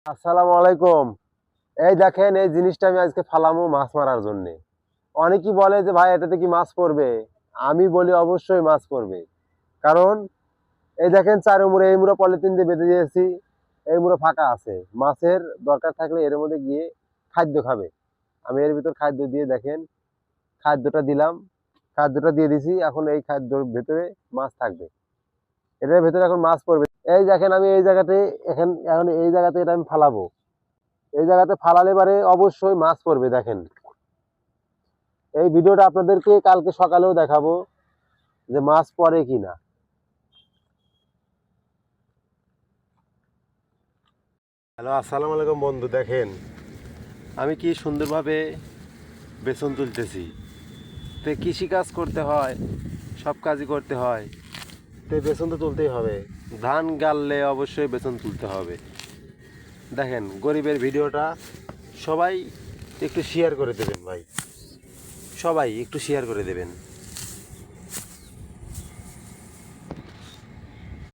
আসসালামু আলাইকুম। এই দেখেন, এই জিনিসটা আমি আজকে ফালামু মাছ মারার জন্য। অনেকেই বলে যে ভাই এটাতে কি মাছ পড়বে? আমি বলি অবশ্যই মাছ পড়বে। কারণ এই দেখেন, চারুমুড়ো এই মুড়ো পলিথিন দিয়ে বেঁধে দিয়েছি। এই মুড়ো ফাঁকা আছে, মাছের দরকার থাকলে এর মধ্যে গিয়ে খাদ্য খাবে। আমি এর ভিতর খাদ্য দিয়ে দেখেন, খাদ্যটা দিলাম, খাদ্যটা দিয়ে দিছি। এখন এই খাদ্যর ভেতরে মাছ থাকবে, এটার ভেতরে এখন মাছ পড়বে। এই দেখেন, আমি এই জায়গাতে এখন এই জায়গাতে এটা আমি ফালাবো। এই জায়গাতে ফালালে পারে অবশ্যই মাছ পড়বে। দেখেন, এই ভিডিওটা আপনাদেরকে কালকে সকালেও দেখাবো যে মাছ পড়ে কিনা। হ্যালো, আসসালামু আলাইকুম বন্ধু। দেখেন আমি কি সুন্দরভাবে বেসন তুলতেছি। তো কৃষি কাজ করতে হয়, সব কাজই করতে হয়, তো বেসন তো তুলতেই হবে। ধান গাললে অবশ্যই বেসন তুলতে হবে। দেখেন, গরিবের ভিডিওটা সবাই একটু শেয়ার করে দেবেন ভাই, সবাই একটু শেয়ার করে দেবেন।